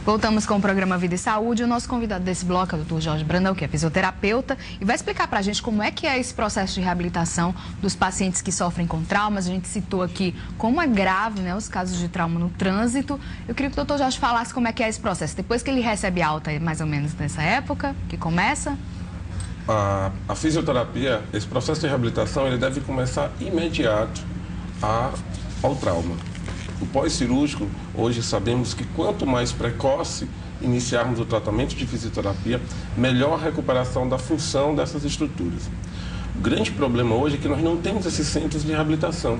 Voltamos com o programa Vida e Saúde. O nosso convidado desse bloco é o Dr. Jorge Brandão, que é fisioterapeuta, e vai explicar para a gente como é que é esse processo de reabilitação dos pacientes que sofrem com traumas. A gente citou aqui como é grave, né, os casos de trauma no trânsito. Eu queria que o Dr. Jorge falasse como é que é esse processo. Depois que ele recebe alta, mais ou menos nessa época, que começa... A fisioterapia, esse processo de reabilitação, ele deve começar imediato ao trauma. O pós-cirúrgico, hoje sabemos que quanto mais precoce iniciarmos o tratamento de fisioterapia, melhor a recuperação da função dessas estruturas. O grande problema hoje é que nós não temos esses centros de reabilitação.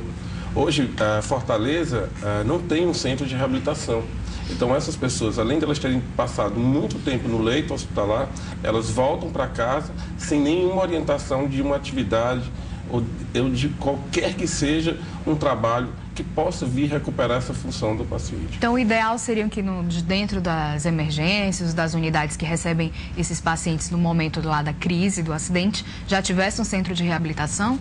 Hoje, Fortaleza não tem um centro de reabilitação. Então, essas pessoas, além de elas terem passado muito tempo no leito hospitalar, elas voltam para casa sem nenhuma orientação de uma atividade ou de qualquer que seja um trabalho que possa vir recuperar essa função do paciente. Então, o ideal seria que dentro das emergências, das unidades que recebem esses pacientes no momento lá da crise, do acidente, já tivesse um centro de reabilitação?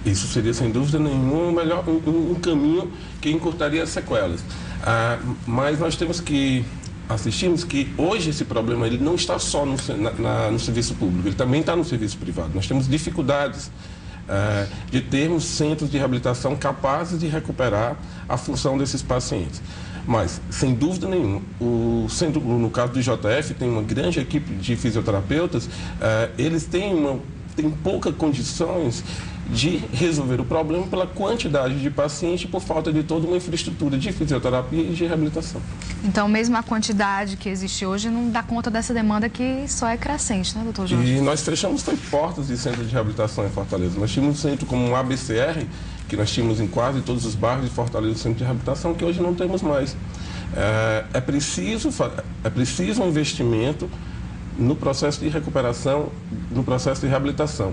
Isso seria, sem dúvida nenhuma, um caminho que encurtaria as sequelas. Mas nós temos que assistirmos que hoje esse problema ele não está só no serviço público, ele também está no serviço privado. Nós temos dificuldades de termos centros de reabilitação capazes de recuperar a função desses pacientes. Mas, sem dúvida nenhuma, o centro, no caso do IJF, tem uma grande equipe de fisioterapeutas, eles têm poucas condições de resolver o problema pela quantidade de pacientes e por falta de toda uma infraestrutura de fisioterapia e de reabilitação. Então, mesmo a quantidade que existe hoje não dá conta dessa demanda que só é crescente, né, doutor Jorge? E nós fechamos portas de centro de reabilitação em Fortaleza. Nós tínhamos um centro como o ABCR, que nós tínhamos em quase todos os bairros de Fortaleza, um centro de reabilitação, que hoje não temos mais. É preciso um investimento no processo de recuperação, no processo de reabilitação.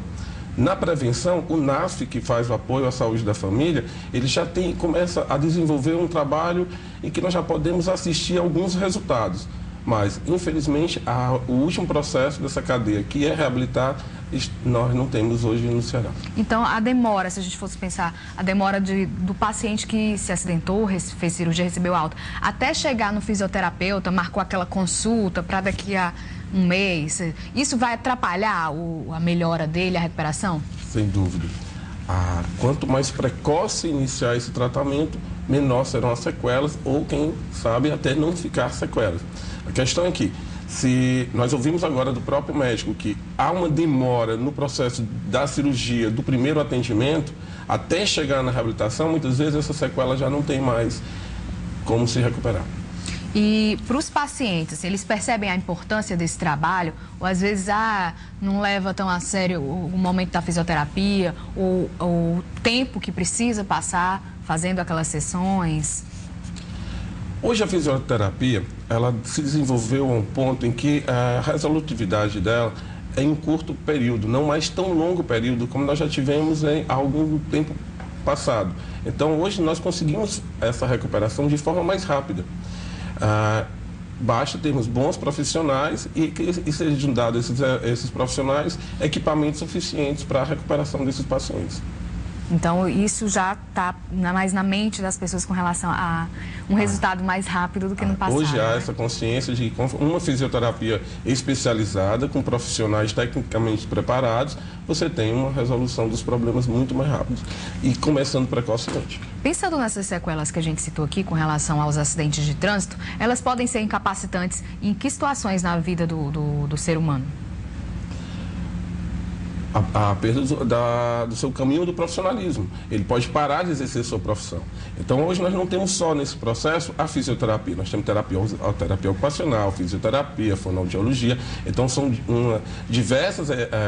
Na prevenção, o NASF, que faz o apoio à saúde da família, ele já começa a desenvolver um trabalho em que nós já podemos assistir a alguns resultados. Mas, infelizmente, o último processo dessa cadeia, que é reabilitar, nós não temos hoje no Ceará. Então, a demora, se a gente fosse pensar, a demora do paciente que se acidentou, fez cirurgia, recebeu alta, até chegar no fisioterapeuta, marcou aquela consulta para daqui a um mês, isso vai atrapalhar a melhora dele, a recuperação? Sem dúvida. Quanto mais precoce iniciar esse tratamento, menor serão as sequelas ou, quem sabe, até não ficar sequelas. A questão é que, se nós ouvimos agora do próprio médico que há uma demora no processo da cirurgia, do primeiro atendimento, até chegar na reabilitação, muitas vezes essa sequela já não tem mais como se recuperar. E para os pacientes, eles percebem a importância desse trabalho? Ou às vezes, não leva tão a sério o momento da fisioterapia, ou o tempo que precisa passar fazendo aquelas sessões? Hoje a fisioterapia, ela se desenvolveu a um ponto em que a resolutividade dela é em curto período, não mais tão longo período como nós já tivemos há algum tempo passado. Então, hoje nós conseguimos essa recuperação de forma mais rápida. Basta termos bons profissionais e sejam dados esses profissionais equipamentos suficientes para a recuperação desses pacientes. Então, isso já está mais na mente das pessoas com relação a um resultado mais rápido do que no passado. Hoje há essa consciência de que uma fisioterapia especializada, com profissionais tecnicamente preparados, você tem uma resolução dos problemas muito mais rápido e começando precocemente. Pensando nessas sequelas que a gente citou aqui com relação aos acidentes de trânsito, elas podem ser incapacitantes em que situações na vida do ser humano? A perda do seu caminho do profissionalismo. Ele pode parar de exercer sua profissão. Então, hoje nós não temos só nesse processo a fisioterapia. Nós temos terapia ocupacional, fisioterapia, fonoaudiologia. Então, são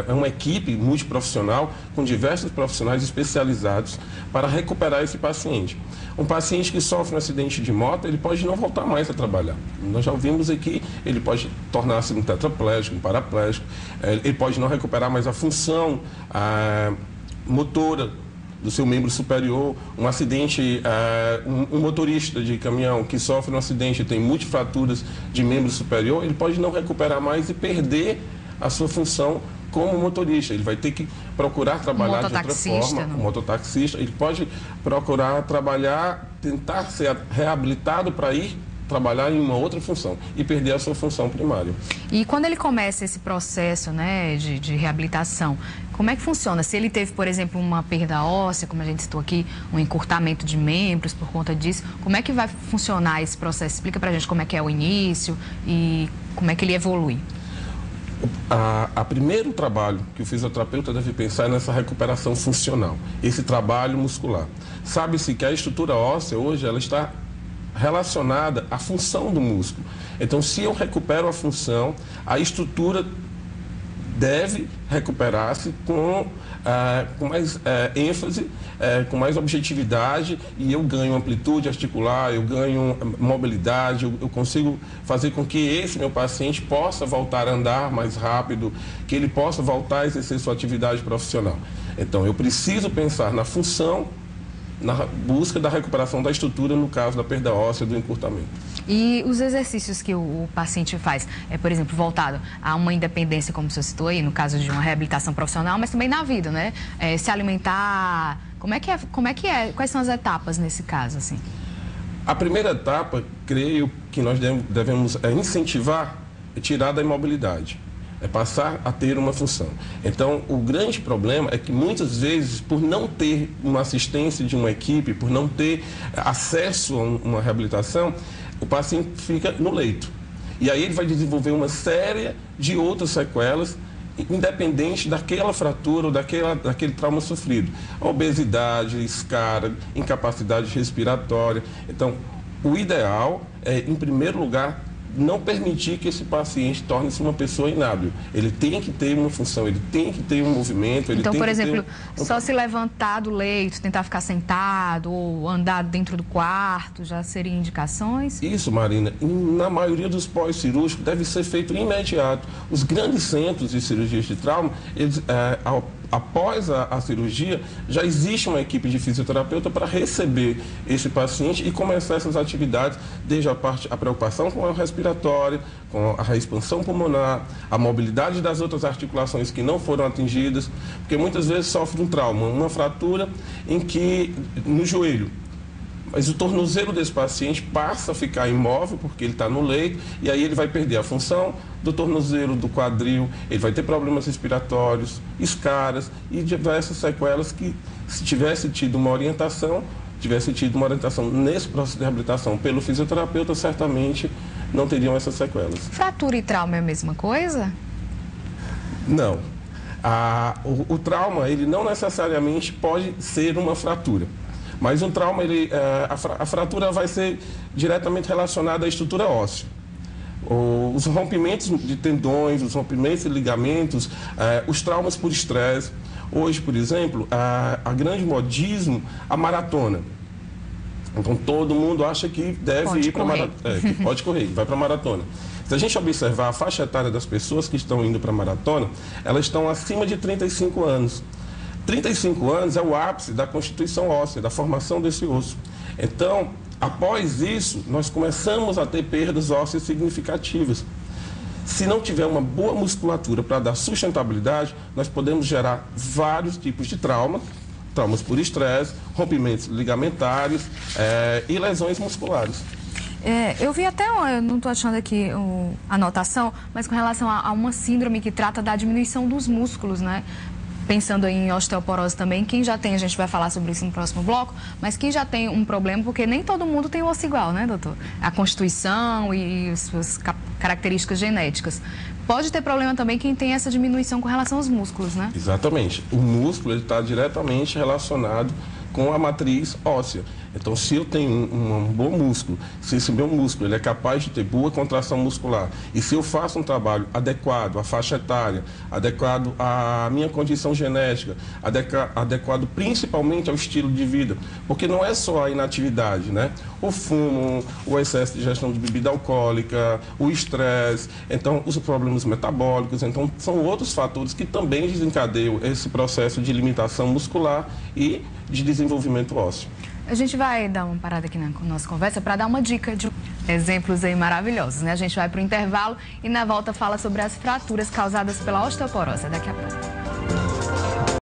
uma equipe multiprofissional com diversos profissionais especializados para recuperar esse paciente. Um paciente que sofre um acidente de moto, ele pode não voltar mais a trabalhar. Nós já ouvimos aqui, ele pode tornar-se um tetraplégico, um paraplégico, ele pode não recuperar mais a função motora do seu membro superior. Um acidente, um motorista de caminhão que sofre um acidente e tem multifraturas de membro superior, ele pode não recuperar mais e perder a sua função como motorista. Ele vai ter que procurar trabalhar de outra forma. Um mototaxista, ele pode procurar trabalhar, tentar ser reabilitado para ir trabalhar em uma outra função e perder a sua função primária. E quando ele começa esse processo, né, de reabilitação, como é que funciona? Se ele teve, por exemplo, uma perda óssea, como a gente citou aqui, um encurtamento de membros por conta disso, como é que vai funcionar esse processo? Explica pra gente como é que é o início e como é que ele evolui. A primeiro trabalho que o fisioterapeuta deve pensar é nessa recuperação funcional, esse trabalho muscular. Sabe-se que a estrutura óssea hoje ela está relacionada à função do músculo. Então, se eu recupero a função, a estrutura deve recuperar-se com mais ênfase, com mais objetividade, e eu ganho amplitude articular, eu ganho mobilidade, eu consigo fazer com que esse meu paciente possa voltar a andar mais rápido, que ele possa voltar a exercer sua atividade profissional. Então, eu preciso pensar na função, na busca da recuperação da estrutura no caso da perda óssea, do encurtamento. E os exercícios que o paciente faz, por exemplo, voltado a uma independência, como você citou aí, no caso de uma reabilitação profissional, mas também na vida, né? Se alimentar, como é que é? Quais são as etapas nesse caso, assim? A primeira etapa, creio que nós devemos incentivar e tirar da imobilidade. É passar a ter uma função. Então, o grande problema é que muitas vezes, por não ter uma assistência de uma equipe, por não ter acesso a uma reabilitação, o paciente fica no leito. E aí ele vai desenvolver uma série de outras sequelas, independente daquela fratura ou daquele trauma sofrido. Obesidade, escara, incapacidade respiratória. Então, o ideal é, em primeiro lugar, não permitir que esse paciente torne-se uma pessoa inábil. Ele tem que ter uma função, ele tem que ter um movimento. Ele então, tem por que exemplo, ter só se levantar do leito, tentar ficar sentado ou andar dentro do quarto, já seriam indicações? Isso, Marina. Na maioria dos pós-cirúrgicos deve ser feito imediato. Os grandes centros de cirurgias de trauma, eles, após a cirurgia, já existe uma equipe de fisioterapeuta para receber esse paciente e começar essas atividades, desde a preocupação com a respiratória, com a expansão pulmonar, a mobilidade das outras articulações que não foram atingidas, porque muitas vezes sofre um trauma, uma fratura no joelho. Mas o tornozelo desse paciente passa a ficar imóvel, porque ele está no leito, e aí ele vai perder a função do tornozelo, do quadril, ele vai ter problemas respiratórios, escaras e diversas sequelas que, se tivesse tido uma orientação nesse processo de reabilitação pelo fisioterapeuta, certamente não teriam essas sequelas. Fratura e trauma é a mesma coisa? Não. O trauma, ele não necessariamente pode ser uma fratura. Mas um trauma, a fratura vai ser diretamente relacionada à estrutura óssea. Os rompimentos de tendões, os rompimentos de ligamentos, os traumas por estresse. Hoje, por exemplo, a grande modismo, a maratona. Então, todo mundo acha que deve ir para a maratona. Que pode correr, vai para a maratona. Se a gente observar a faixa etária das pessoas que estão indo para a maratona, elas estão acima de 35 anos. 35 anos é o ápice da constituição óssea, da formação desse osso. Então, após isso, nós começamos a ter perdas ósseas significativas. Se não tiver uma boa musculatura para dar sustentabilidade, nós podemos gerar vários tipos de traumas por estresse, rompimentos ligamentares e lesões musculares. Eu vi até, eu não estou achando aqui a anotação, mas com relação a uma síndrome que trata da diminuição dos músculos, né? Pensando em osteoporose também, quem já tem, a gente vai falar sobre isso no próximo bloco, mas quem já tem um problema, porque nem todo mundo tem o osso igual, né, doutor? A constituição e suas características genéticas. Pode ter problema também quem tem essa diminuição com relação aos músculos, né? Exatamente. O músculo está diretamente relacionado com a matriz óssea. Então, se eu tenho um bom músculo, se esse meu músculo ele é capaz de ter boa contração muscular, e se eu faço um trabalho adequado à faixa etária, adequado à minha condição genética, adequado principalmente ao estilo de vida, porque não é só a inatividade, né? O fumo, o excesso de ingestão de bebida alcoólica, o estresse, então os problemas metabólicos, então são outros fatores que também desencadeiam esse processo de limitação muscular e de desenvolvimento ósseo. A gente vai dar uma parada aqui na nossa conversa para dar uma dica de exemplos aí maravilhosos, né? A gente vai para o intervalo e na volta fala sobre as fraturas causadas pela osteoporose. Daqui a pouco.